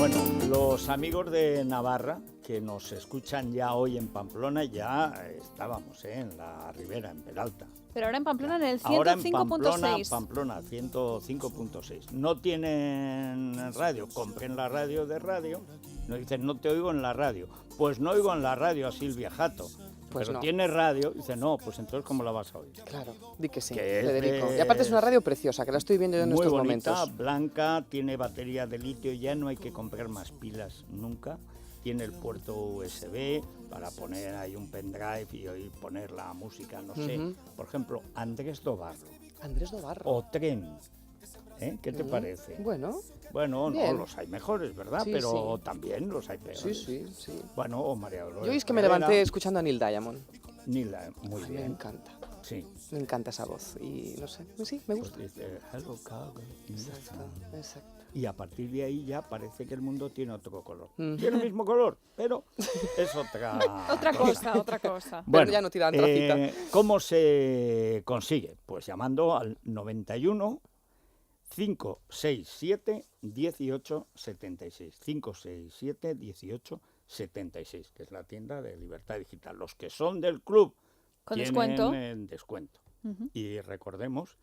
Bueno, los amigos de Navarra que nos escuchan ya hoy en Pamplona, ya estábamos en la Ribera, en Peralta. Pero ahora en Pamplona en el 105.6. Ahora en Pamplona 105.6. No tienen radio, compren la radio de radio. Nos dicen, no te oigo en la radio. Pues no oigo en la radio a Silvia Jato. Pues pero no. tiene radio, dice, no, pues entonces ¿cómo la vas a oír? Claro, di que sí, Que Federico. Y aparte es una radio preciosa, que la estoy viendo yo en muy estos bonita, momentos. blanca, tiene batería de litio, ya no hay que comprar más pilas nunca. Tiene el puerto USB para poner ahí un pendrive y poner la música, no sé. Por ejemplo, Andrés Dobarro. Andrés Dobarro. O Tren. ¿Qué te parece? Bueno, no, bien. los hay mejores, ¿verdad? Sí, Pero sí. también los hay peores. sí. Bueno, o María Dolores. Yo es que me Rivera, levanté escuchando a Neil Diamond. Nila, muy Ay, me bien. encanta. Sí. Me encanta esa voz. Y no sé, sí, me gusta. Pues dice, Hello, Chicago. Exacto. Y a partir de ahí ya parece que el mundo tiene otro color. Tiene el mismo color, pero es otra Otra cosa. Bueno, ya no tira antracita. ¿Cómo se consigue? Pues llamando al 91 567 1876. 567 1876, que es la tienda de Libertad Digital. Los que son del club Con tienen descuento. descuento. Y recordemos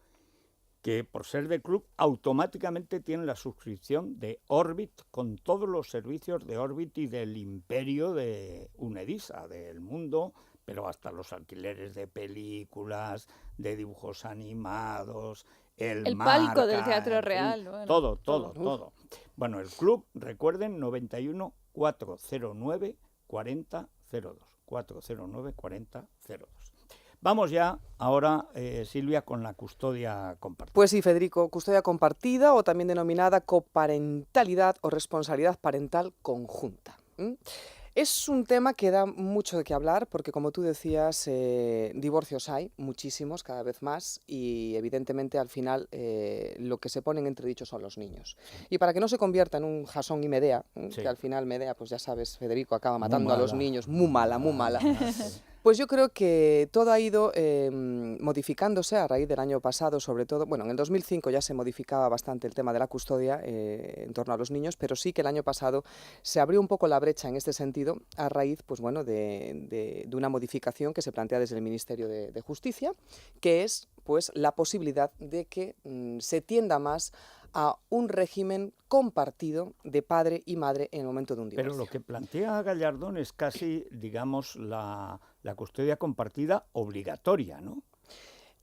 que por ser de club automáticamente tienen la suscripción de Orbit con todos los servicios de Orbit y del imperio de Unedisa, del mundo, pero hasta los alquileres de películas, de dibujos animados, el palco del Marca, Teatro en fin, Real, bueno, todo. Bueno, el club, recuerden, 91 409 4002. 409 4002. Vamos ya ahora, Silvia, con la custodia compartida. Pues sí, Federico, custodia compartida o también denominada coparentalidad o responsabilidad parental conjunta. Es un tema que da mucho de qué hablar porque, como tú decías, divorcios hay, muchísimos, cada vez más, y evidentemente al final lo que se pone en entredicho son los niños. Y para que no se convierta en un Jasón y Medea, Sí. que al final Medea, pues ya sabes, Federico, acaba Muy matando a los mala. niños, muy mala. Pues yo creo que todo ha ido modificándose a raíz del año pasado, sobre todo, bueno, en el 2005 ya se modificaba bastante el tema de la custodia en torno a los niños, pero sí que el año pasado se abrió un poco la brecha en este sentido a raíz, pues bueno, de una modificación que se plantea desde el Ministerio de Justicia, que es, pues, la posibilidad de que se tienda más a un régimen compartido de padre y madre en el momento de un divorcio. Pero lo que plantea Gallardón es casi, digamos, la custodia compartida obligatoria, ¿no?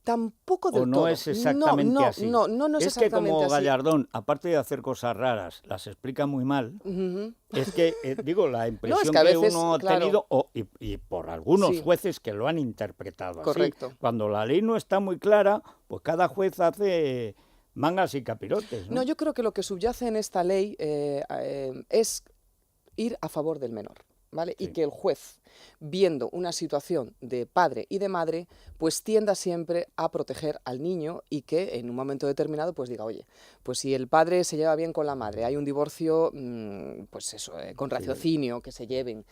Tampoco del ¿O no todo. es exactamente así? No es Es que exactamente como así. Gallardón, aparte de hacer cosas raras, las explica muy mal, es que, digo, la impresión que a que veces, uno ha claro. tenido, y por algunos Sí. jueces que lo han interpretado Correcto. así, cuando la ley no está muy clara, pues cada juez hace mangas y capirotes, ¿no? No, yo creo que lo que subyace en esta ley es ir a favor del menor, ¿vale? Sí. Y que el juez, viendo una situación de padre y de madre, pues tienda siempre a proteger al niño y que en un momento determinado pues diga, oye, pues si el padre se lleva bien con la madre, hay un divorcio, pues eso, con raciocinio, que se lleven.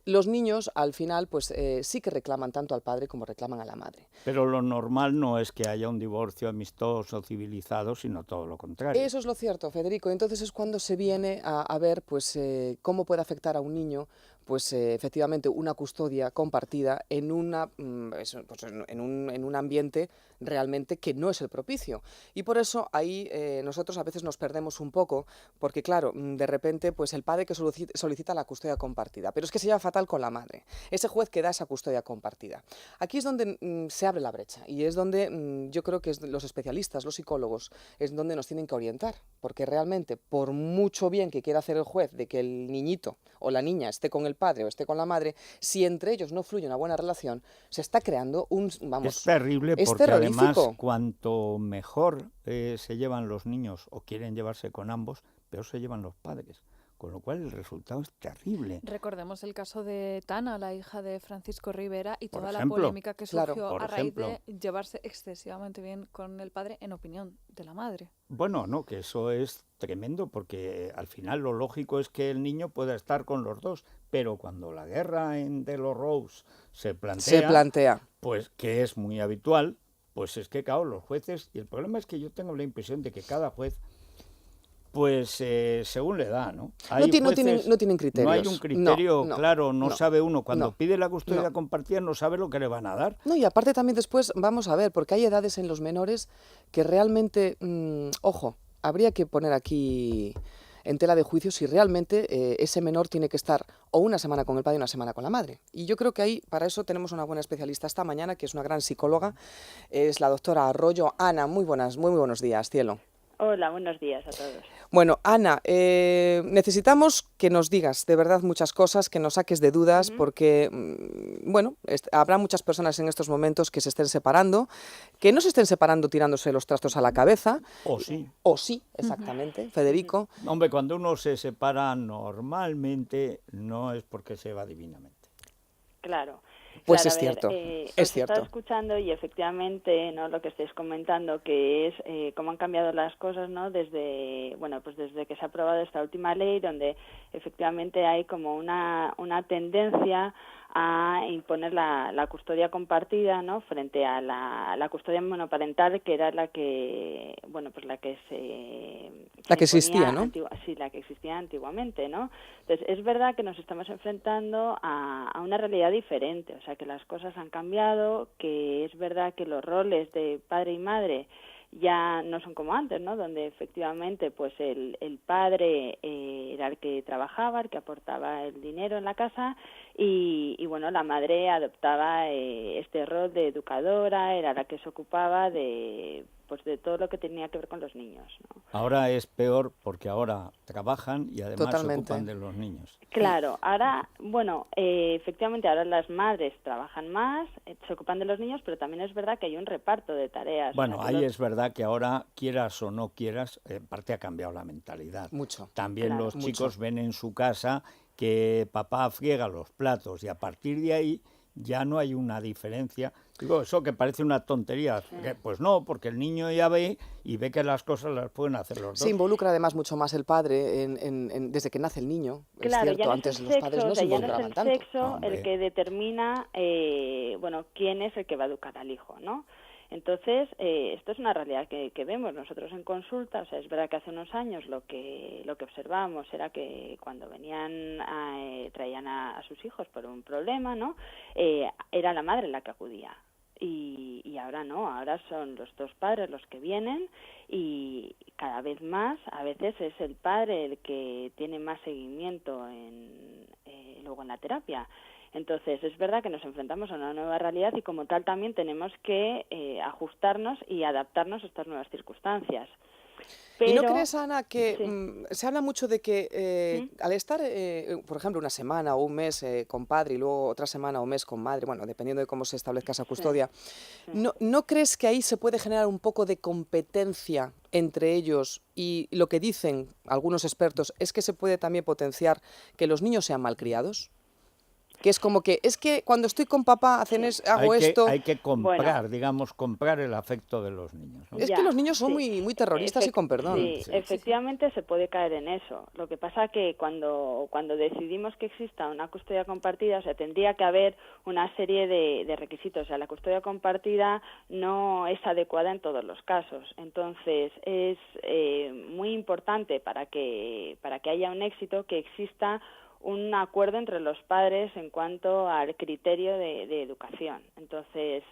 Los niños, al final, pues sí que reclaman tanto al padre como reclaman a la madre. Pero lo normal no es que haya un divorcio amistoso, civilizado, sino todo lo contrario. Eso es lo cierto, Federico. Entonces es cuando se viene a ver pues, cómo puede afectar a un niño pues efectivamente una custodia compartida en, en un ambiente realmente que no es el propicio. Y por eso ahí nosotros a veces nos perdemos un poco, porque claro, de repente pues el padre que solicita la custodia compartida, pero es que se lleva fatal con la madre, ese juez que da esa custodia compartida. Aquí es donde se abre la brecha y es donde yo creo que los especialistas, los psicólogos, es donde nos tienen que orientar, porque realmente por mucho bien que quiera hacer el juez de que el niñito o la niña esté con el padre o esté con la madre, si entre ellos no fluye una buena relación, se está creando un, vamos, es terrible es porque terrorífico. además cuanto mejor se llevan los niños o quieren llevarse con ambos, peor se llevan los padres. Con lo cual el resultado es terrible. Recordemos el caso de Tana, la hija de Francisco Rivera, y Por toda ejemplo, la polémica que surgió por a raíz ejemplo. de llevarse excesivamente bien con el padre, en opinión de la madre. Bueno, no, que eso es tremendo porque al final lo lógico es que el niño pueda estar con los dos, pero cuando la guerra en De los Rose se plantea, pues que es muy habitual, pues es que claro, los jueces, y el problema es que yo tengo la impresión de que cada juez Pues según le da, ¿no? No, Hay no tienen, jueces, no tienen no hay criterios. un criterio No, claro, no no, sabe uno. Cuando no, pide la custodia no. compartida no sabe lo que le van a dar. No, y aparte también después, vamos a ver, porque hay edades en los menores que realmente, ojo, habría que poner aquí en tela de juicio si realmente ese menor tiene que estar o una semana con el padre y una semana con la madre. Y yo creo que ahí, para eso tenemos una buena especialista esta mañana, que es una gran psicóloga, es la doctora Arroyo. Ana, muy buenos días, cielo. Hola, buenos días a todos. Bueno, Ana, necesitamos que nos digas de verdad muchas cosas, que nos saques de dudas, porque, bueno, habrá muchas personas en estos momentos que se estén separando, que no se estén separando tirándose los trastos a la cabeza. O sí. O sí, exactamente, Federico. Hombre, cuando uno se separa normalmente no es porque se va divinamente. Claro. Pues claro, es cierto, os es cierto. estaba escuchando y efectivamente, ¿no? Lo que estáis comentando, que es cómo han cambiado las cosas, ¿no? Desde, bueno, pues desde que se ha aprobado esta última ley, donde efectivamente hay como una tendencia a imponer la custodia compartida, ¿no? Frente a la custodia monoparental, que era la que, bueno, pues la que la que existía, ¿no? Sí, la que existía antiguamente, ¿no? Entonces, es verdad que nos estamos enfrentando a una realidad diferente, o sea, que las cosas han cambiado, que es verdad que los roles de padre y madre ya no son como antes, ¿no? Donde efectivamente pues el padre era el que trabajaba, el que aportaba el dinero en la casa y bueno, la madre adoptaba este rol de educadora, era la que se ocupaba de todo lo que tenía que ver con los niños, ¿no? Ahora es peor porque ahora trabajan y además Totalmente. se ocupan de los niños. Claro, ahora, bueno, efectivamente ahora las madres trabajan más, se ocupan de los niños, pero también es verdad que hay un reparto de tareas. Bueno, o sea, ahí es verdad que ahora, quieras o no quieras, en parte ha cambiado la mentalidad. Mucho. También Claro. los chicos ven en su casa que papá friega los platos y a partir de ahí ya no hay una diferencia. Digo, eso que parece una tontería, que, pues no, porque el niño ya ve y ve que las cosas las pueden hacer los dos. Se involucra además mucho más el padre desde que nace el niño. Claro, es cierto, ya no antes es el los padres sexo, no o se sea, ya no involucraban es el tanto. sexo Hombre. el que determina, bueno, quién es el que va a educar al hijo, ¿no? Entonces, esto es una realidad que vemos nosotros en consulta. O sea, es verdad que hace unos años lo que observábamos era que cuando venían, traían a sus hijos por un problema, ¿no? Era la madre la que acudía. Y ahora no, ahora son los dos padres los que vienen y cada vez más, a veces es el padre el que tiene más seguimiento luego en la terapia. Entonces, es verdad que nos enfrentamos a una nueva realidad y como tal también tenemos que ajustarnos y adaptarnos a estas nuevas circunstancias. Pero, ¿Y no crees, Ana, que sí. se habla mucho de que al estar, por ejemplo, una semana o un mes con padre y luego otra semana o mes con madre, bueno, dependiendo de cómo se establezca esa custodia, Sí. ¿no crees que ahí se puede generar un poco de competencia entre ellos? Y lo que dicen algunos expertos es que se puede también potenciar que los niños sean malcriados. Que es como que, es que cuando estoy con papá hago esto. Hay que comprar, Bueno. digamos, comprar el afecto de los niños, ¿no? Es Ya, que los niños son sí. muy terroristas y con perdón. Sí, Sí. efectivamente se puede caer en eso. Lo que pasa que cuando decidimos que exista una custodia compartida, o sea, tendría que haber una serie de requisitos. O sea, la custodia compartida no es adecuada en todos los casos. Entonces, es muy importante para que haya un éxito que exista un acuerdo entre los padres en cuanto al criterio de educación. Entonces,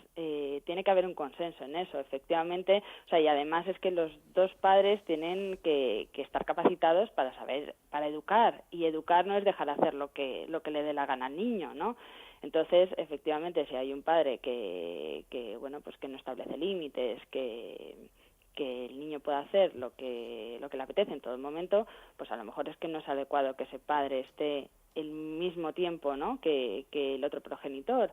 tiene que haber un consenso en eso, efectivamente. O sea, y además es que los dos padres tienen que estar capacitados para educar. Y educar no es dejar de hacer lo que le dé la gana al niño, ¿no? Entonces, efectivamente, si hay un padre que bueno, pues que no establece límites, que el niño pueda hacer lo que le apetece en todo momento, pues a lo mejor es que no es adecuado que ese padre esté el mismo tiempo, ¿no? que el otro progenitor.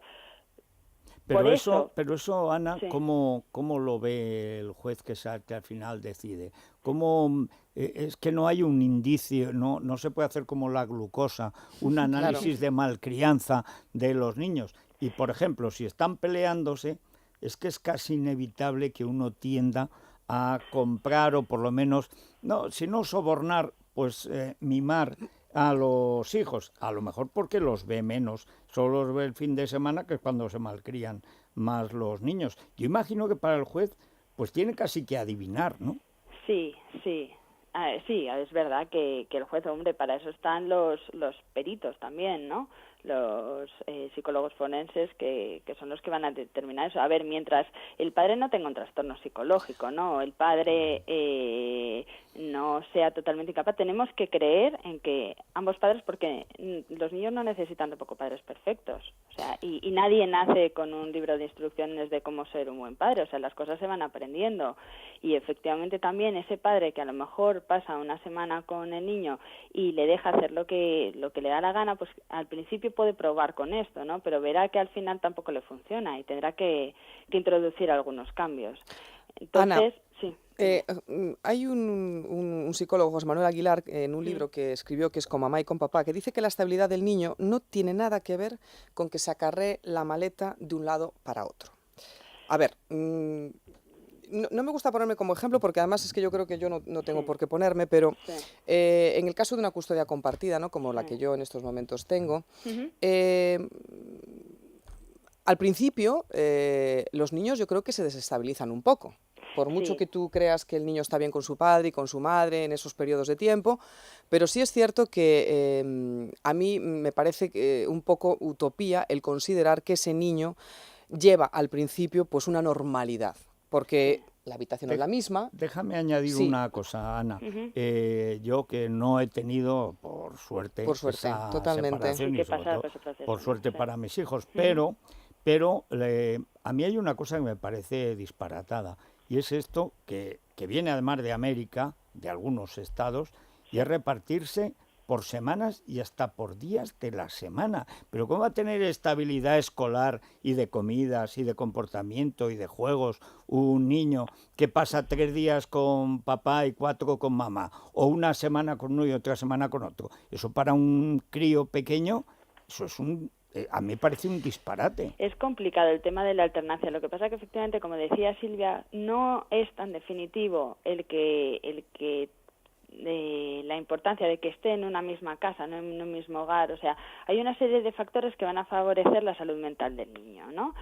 Pero eso, Ana, sí. ¿cómo lo ve el juez que al final decide? ¿Cómo es que no hay un indicio, no se puede hacer como la glucosa, un análisis de malcrianza de los niños? Y, por ejemplo, si están peleándose, es que es casi inevitable que uno tienda a comprar o por lo menos, si no sobornar, pues mimar a los hijos, a lo mejor porque los ve menos, solo los ve el fin de semana, que es cuando se malcrían más los niños. Yo imagino que para el juez pues tiene casi que adivinar, ¿no? Sí, Sí, es verdad que el juez, hombre, para eso están los peritos también, ¿no? Los psicólogos forenses que son los que van a determinar eso. A ver, mientras el padre no tenga un trastorno psicológico, ¿no? El padre no sea totalmente incapaz, tenemos que creer en que ambos padres, porque los niños no necesitan tampoco padres perfectos, o sea, y nadie nace con un libro de instrucciones de cómo ser un buen padre, o sea, las cosas se van aprendiendo, y efectivamente también ese padre que a lo mejor pasa una semana con el niño y le deja hacer lo que le da la gana, pues al principio puede probar con esto, ¿no? Pero verá que al final tampoco le funciona y tendrá que introducir algunos cambios. Entonces, Ana, sí. hay un psicólogo, José Manuel Aguilar, en un libro que escribió que es Con mamá y con papá, que dice que la estabilidad del niño no tiene nada que ver con que se acarree la maleta de un lado para otro. A ver, no me gusta ponerme como ejemplo porque además es que yo creo que yo no tengo Sí. por qué ponerme, pero Sí. en el caso de una custodia compartida, ¿no? Como la que yo en estos momentos tengo, al principio los niños yo creo que se desestabilizan un poco. Por mucho Sí. que tú creas que el niño está bien con su padre y con su madre en esos periodos de tiempo, pero sí es cierto que a mí me parece un poco utopía el considerar que ese niño lleva al principio pues una normalidad, porque la habitación es la misma. Déjame añadir Sí, una cosa, Ana. Ujú. Yo que no he tenido, por suerte, esa totalmente. Sí, separación y que sobre pasa todo, por ese proceso, por ¿no? suerte Sí. para mis hijos, Ujú. pero a mí hay una cosa que me parece disparatada y es esto que viene además de América, de algunos estados, y es repartirse por semanas y hasta por días de la semana. Pero ¿cómo va a tener estabilidad escolar y de comidas y de comportamiento y de juegos un niño que pasa 3 días con papá y 4 con mamá? O una semana con uno y otra semana con otro. Eso para un crío pequeño, eso es a mí me parece un disparate. Es complicado el tema de la alternancia. Lo que pasa que efectivamente, como decía Silvia, no es tan definitivo el que la importancia de que esté en una misma casa, no en un mismo hogar. O sea, hay una serie de factores que van a favorecer la salud mental del niño, ¿no?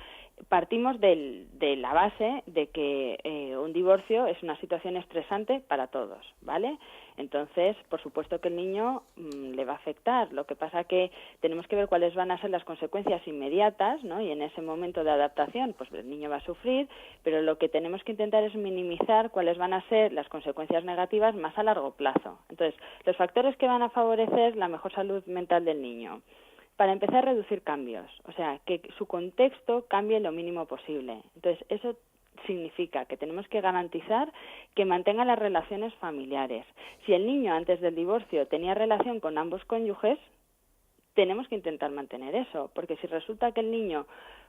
Partimos de la base de que un divorcio es una situación estresante para todos, ¿vale? Entonces, por supuesto que el niño le va a afectar. Lo que pasa que tenemos que ver cuáles van a ser las consecuencias inmediatas, ¿no? Y en ese momento de adaptación, pues el niño va a sufrir, pero lo que tenemos que intentar es minimizar cuáles van a ser las consecuencias negativas más a largo plazo. Entonces, los factores que van a favorecer la mejor salud mental del niño. Para empezar, reducir cambios, o sea, que su contexto cambie lo mínimo posible. Entonces, eso significa que tenemos que garantizar que mantenga las relaciones familiares. Si el niño antes del divorcio tenía relación con ambos cónyuges, tenemos que intentar mantener eso, porque si resulta que el niño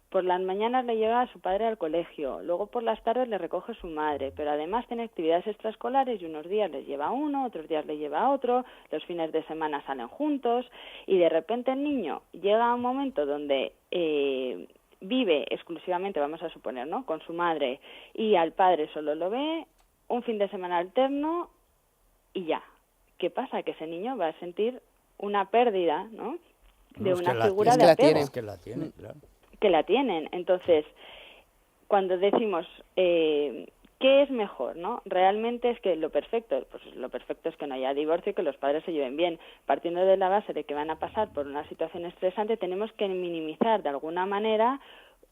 por las mañanas le lleva a su padre al colegio, luego por las tardes le recoge su madre, pero además tiene actividades extraescolares y unos días les lleva a uno, otros días le lleva a otro, los fines de semana salen juntos y de repente el niño llega a un momento donde vive exclusivamente, vamos a suponer, ¿no?, con su madre y al padre solo lo ve un fin de semana alterno y ya. ¿Qué pasa? Que ese niño va a sentir una pérdida, ¿no?, de una figura de apego. Es que la tiene, claro. Que la tienen. Entonces, cuando decimos ¿qué es mejor, no? Realmente es que lo perfecto es que no haya divorcio y que los padres se lleven bien. Partiendo de la base de que van a pasar por una situación estresante, tenemos que minimizar de alguna manera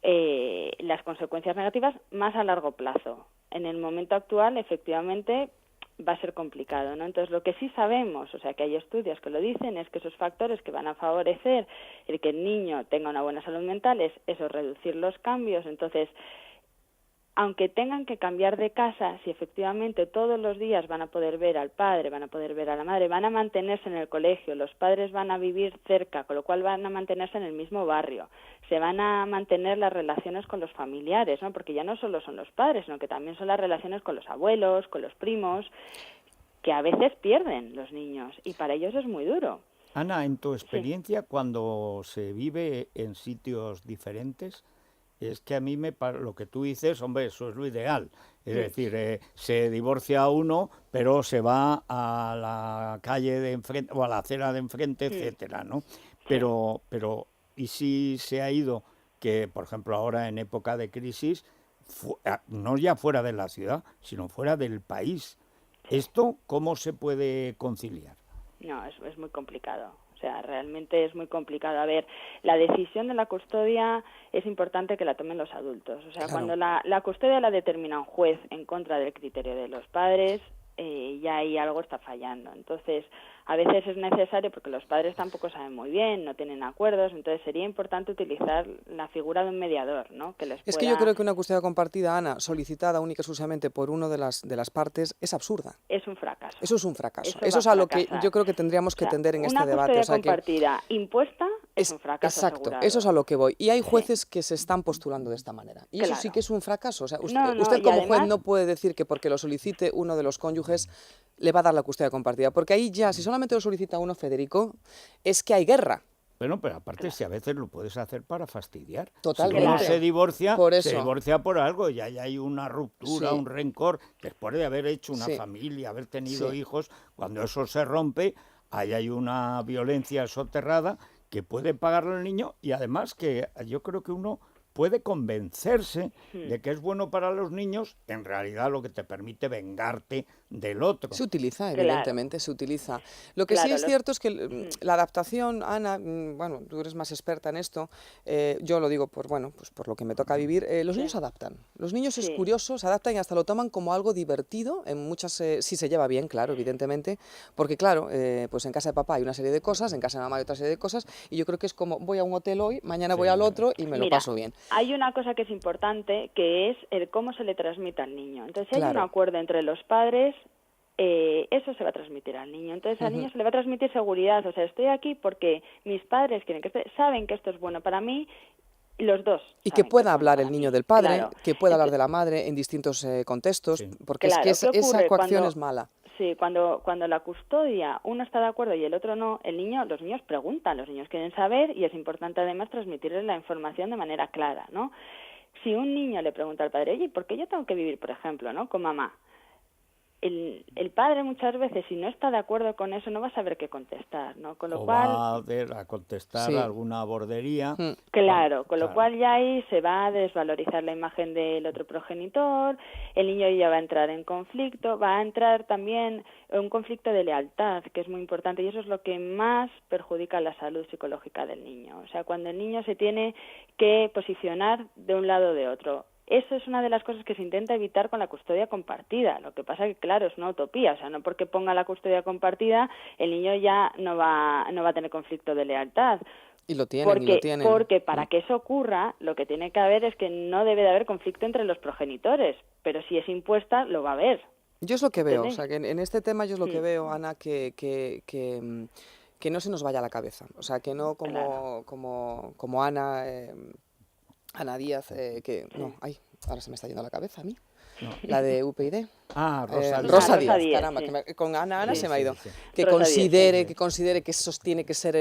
las consecuencias negativas más a largo plazo. En el momento actual, efectivamente, va a ser complicado, ¿no? Entonces, lo que sí sabemos, o sea, que hay estudios que lo dicen, es que esos factores que van a favorecer el que el niño tenga una buena salud mental es eso, reducir los cambios. Entonces, aunque tengan que cambiar de casa, si efectivamente todos los días van a poder ver al padre, van a poder ver a la madre, van a mantenerse en el colegio, los padres van a vivir cerca, con lo cual van a mantenerse en el mismo barrio, se van a mantener las relaciones con los familiares, ¿no? Porque ya no solo son los padres, sino que también son las relaciones con los abuelos, con los primos, que a veces pierden los niños, y para ellos es muy duro. Ana, en tu experiencia, cuando se vive en sitios diferentes, es que a mí lo que tú dices, hombre, eso es lo ideal. Es decir, se divorcia uno, pero se va a la calle de enfrente o a la acera de enfrente, etcétera, ¿no? Pero, ¿y si se ha ido, que por ejemplo ahora en época de crisis, no ya fuera de la ciudad, sino fuera del país? ¿Esto cómo se puede conciliar? No, es muy complicado. O sea, realmente es muy complicado. A ver, la decisión de la custodia es importante que la tomen los adultos. O sea, Claro. cuando la custodia la determina un juez en contra del criterio de los padres, ya ahí algo está fallando. Entonces, a veces es necesario, porque los padres tampoco saben muy bien, no tienen acuerdos, entonces sería importante utilizar la figura de un mediador, ¿no? Que les Es que yo creo que una custodia compartida, Ana, solicitada única y exclusivamente por una de las partes, es absurda. Es un fracaso. Eso es un fracaso. Eso Eso va es a a lo que fracasar. yo creo que tendríamos que O sea, tender en este una debate. custodia O sea, que compartida impuesta es un fracaso exacto, asegurado. eso es a lo que voy. Y hay Sí. jueces que se están postulando de esta manera. Y eso sí Claro. que es un fracaso. O sea, No, no, usted y como juez además- no puede decir que porque lo solicite uno de los cónyuges le va a dar la custodia compartida. Porque ahí ya, si solamente lo solicita uno, Federico, es que hay guerra. Bueno, pero aparte si a veces lo puedes hacer para fastidiar. Totalmente. Si uno se divorcia, Por se eso. divorcia por algo y ahí hay una ruptura, Sí. un rencor, después de haber hecho una Sí. familia, haber tenido Sí. hijos, cuando eso se rompe, ahí hay una violencia soterrada que puede pagarle al niño y además que yo creo que uno puede convencerse de que es bueno para los niños, en realidad lo que te permite vengarte del otro. Se utiliza, Claro. evidentemente, se utiliza. Lo que sí Claro, es los- cierto es que la adaptación, Ana, bueno, tú eres más experta en esto, yo lo digo pues por lo que me toca vivir, los Sí. niños se adaptan. Los niños es Sí. curioso, se adaptan y hasta lo toman como algo divertido, en muchas, si se lleva bien, claro, evidentemente, porque claro, pues en casa de papá hay una serie de cosas, en casa de mamá hay otra serie de cosas, y yo creo que es como voy a un hotel hoy, mañana voy Sí. al otro y me lo Mira, paso bien. hay una cosa que es importante, que es el cómo se le transmite al niño. Entonces, si hay un Claro. acuerdo entre los padres, eso se va a transmitir al niño. Entonces, al niño se le va a transmitir seguridad. O sea, estoy aquí porque mis padres quieren que saben que esto es bueno para mí, y los dos. Y que saben pueda es bueno hablar el para niño mí. del padre, Claro. que pueda hablar Entonces, de la madre en distintos contextos, Sí. porque Claro, es que ¿qué esa ocurre coacción cuando- es mala. Sí, cuando la custodia uno está de acuerdo y el otro no, los niños preguntan, los niños quieren saber y es importante además transmitirles la información de manera clara, ¿no? Si un niño le pregunta al padre, oye, ¿por qué yo tengo que vivir, por ejemplo, ¿no? con mamá? El padre muchas veces, si no está de acuerdo con eso, no va a saber qué contestar, ¿no? Con lo O cual, va a contestar Sí. alguna bordería. Mm. claro, con lo Claro. cual ya ahí se va a desvalorizar la imagen del otro progenitor, el niño ya va a entrar en conflicto, va a entrar también en un conflicto de lealtad, que es muy importante, y eso es lo que más perjudica la salud psicológica del niño. O sea, cuando el niño se tiene que posicionar de un lado o de otro. Eso es una de las cosas que se intenta evitar con la custodia compartida. Lo que pasa que, claro, es una utopía. O sea, no porque ponga la custodia compartida, el niño ya no va a tener conflicto de lealtad. Y lo tienen. Porque para que eso ocurra, lo que tiene que haber es que no debe de haber conflicto entre los progenitores. Pero si es impuesta, lo va a haber. Yo es lo que veo, o ¿Entendéis? sea, que en este tema yo es lo que Sí. veo, Ana, que no se nos vaya la cabeza. O sea, que no Claro. como Ana, Ana Díaz, no, ay, ahora se me está yendo la cabeza a mí. No. La de UPyD. Ah, Rosa Díaz. Rosa Rosa Díaz, Díaz, caramba, sí. con Ana Sí, se me ha sí, ido. sí. Que Rosa Díaz, sí. considere que eso tiene que ser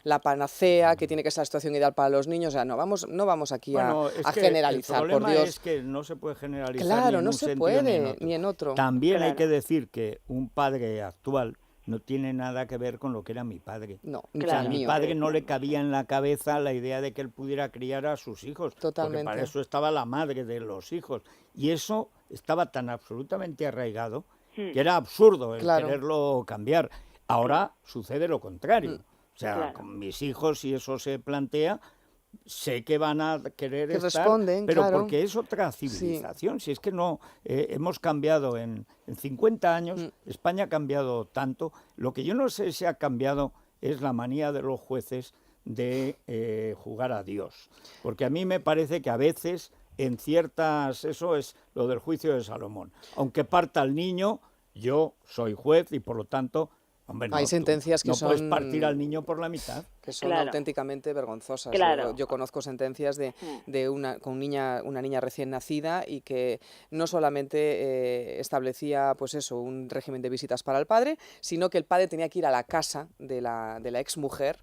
la panacea, que tiene que ser la situación ideal para los niños. O sea, no vamos aquí Bueno, es a que generalizar, el por problema Dios. es que no se puede generalizar Claro, ni en no un se sentido puede, ni ni en otro. También hay Claro. que decir que un padre actual no tiene nada que ver con lo que era mi padre. No, O ni sea, Claro. con a el mi mío. padre no le cabía en la cabeza la idea de que él pudiera criar a sus hijos. Porque Totalmente. para eso estaba la madre de los hijos. Y eso estaba tan absolutamente arraigado que era absurdo el Claro. quererlo cambiar. Ahora sucede lo contrario. O sea, Claro. con mis hijos, si eso se plantea, sé que van a querer Que estar, responden, pero claro. porque es otra civilización. Si es que no, hemos cambiado en 50 años, España ha cambiado tanto. Lo que yo no sé si ha cambiado es la manía de los jueces de jugar a Dios. Porque a mí me parece que a veces en ciertas, eso es lo del juicio de Salomón. Aunque parta el niño, yo soy juez y por lo tanto, hombre, no, Hay tú sentencias que no puedes son- partir al niño por la mitad. Que son Claro. auténticamente vergonzosas. Claro. Yo conozco sentencias de una niña recién nacida y que no solamente establecía pues eso, un régimen de visitas para el padre, sino que el padre tenía que ir a la casa de la exmujer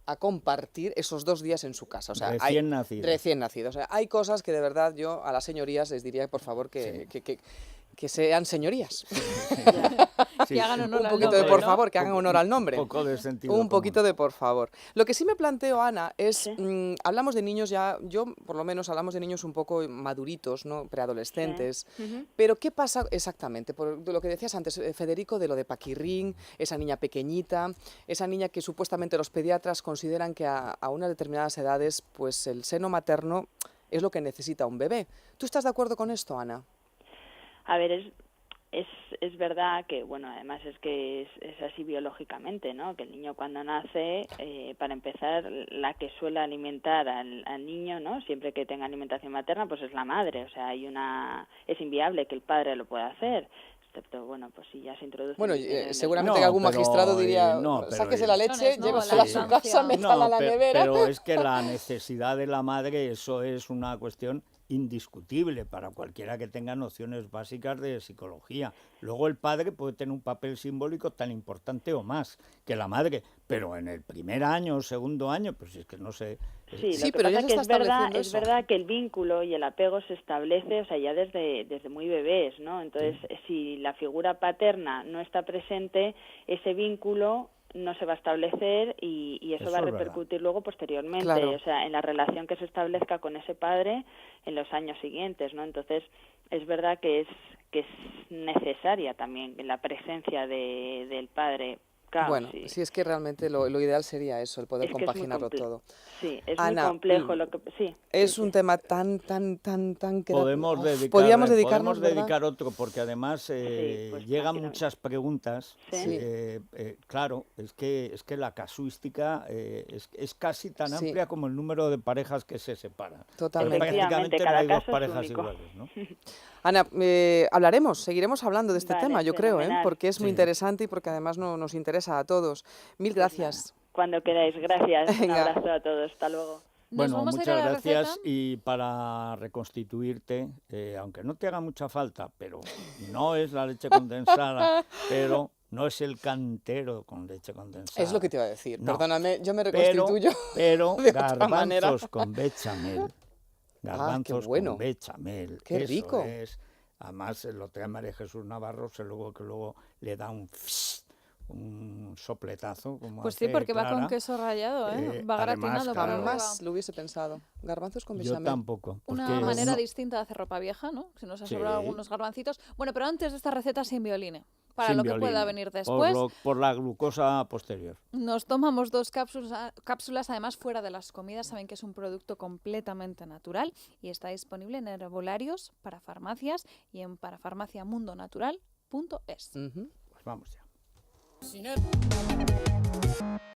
a compartir esos 2 días en su casa. O sea, Recién nacido. Recién nacido. O sea, hay cosas que de verdad yo a las señorías les diría, por favor, que sean señorías. Que hagan honor Un al poquito de nombre, por ¿no? favor, que hagan honor al nombre. Un poco de sentido Un común. poquito de por favor. Lo que sí me planteo, Ana, es, Sí. hablamos de niños ya, yo por lo menos hablamos de niños un poco maduritos, ¿no? Preadolescentes, Ujú. pero ¿qué pasa exactamente? Por lo que decías antes, Federico, de lo de Paquirrín, esa niña pequeñita, esa niña que supuestamente los pediatras consideran que a unas determinadas edades, pues el seno materno es lo que necesita un bebé. ¿Tú estás de acuerdo con esto, Ana? A ver, es verdad que, bueno, además es que es así biológicamente, ¿no? Que el niño cuando nace, para empezar, la que suele alimentar al niño, ¿no? Siempre que tenga alimentación materna, pues es la madre. O sea, es inviable que el padre lo pueda hacer. Excepto, bueno, pues si ya se introduce... Bueno, en el seguramente No, que algún pero, magistrado diría, no, pero sáquese la leche, Razones, ¿no? llévesela a Sí. su lactancia. casa, métala a la nevera. Pero es que la necesidad de la madre, eso es una cuestión indiscutible para cualquiera que tenga nociones básicas de psicología. Luego el padre puede tener un papel simbólico tan importante o más que la madre, pero en el primer año o segundo año, pues es que no sé. Sí, Sí, lo que pero ya pasa se que está estableciendo es eso. verdad que el vínculo y el apego se establece, o sea, ya desde muy bebés, ¿no? Entonces, si la figura paterna no está presente, ese vínculo no se va a establecer y eso va a Eso es verdad. repercutir luego posteriormente, Claro. o sea, en la relación que se establezca con ese padre en los años siguientes, ¿no? Entonces, es verdad que es necesaria también la presencia del padre. Claro, Bueno, sí. si es que realmente lo ideal sería eso, el poder Es que es muy compaginarlo comple- todo. Sí, es Ana, muy complejo lo que... Sí, Es sí, un sí. tema tan que da- Podemos Uf, dedicar, podríamos dedicarnos, ¿verdad? dedicar otro, porque además pues llegan tranquilamente. muchas preguntas. Sí. Claro, es que la casuística es casi tan Sí. amplia como el número de parejas que se separan. Totalmente. Porque prácticamente no Cada hay dos caso es parejas único. iguales, ¿no? Ana, seguiremos hablando de este Vale, tema, yo creo, fenomenal. porque es muy Sí. interesante y porque además nos interesa a todos. Mil gracias. Cuando queráis, gracias. Un Venga. abrazo a todos. Hasta luego. Nos Bueno, vamos a ir muchas a la gracias receta. y para reconstituirte, aunque no te haga mucha falta, pero no es la leche condensada, pero no es el cantero con leche condensada. Es lo que te iba a decir. No. Perdóname, yo me Pero, reconstituyo. pero de otra manera. garbanzos con bechamel. Garbanzos bueno. con bechamel. Qué eso rico. Es. Además, lo trae María Jesús Navarro, que luego le da un sopletazo. Como Pues sí, hace porque va con Clara. queso rallado, ¿eh? Va Además, gratinado por claro, arriba. Jamás lo hubiese pensado. Garbanzos con Yo bechamel. tampoco. Una porque manera no- distinta de hacer ropa vieja, ¿no? Si nos ha Sí. sobrado algunos garbancitos. Bueno, pero antes de esta receta sin violine, para sin lo que violín, pueda venir por después, por la glucosa posterior. nos tomamos 2 cápsulas, además fuera de las comidas. Saben que es un producto completamente natural y está disponible en herbolarios, para farmacias y en parafarmaciamundonatural.es. Ujú. Pues vamos ya.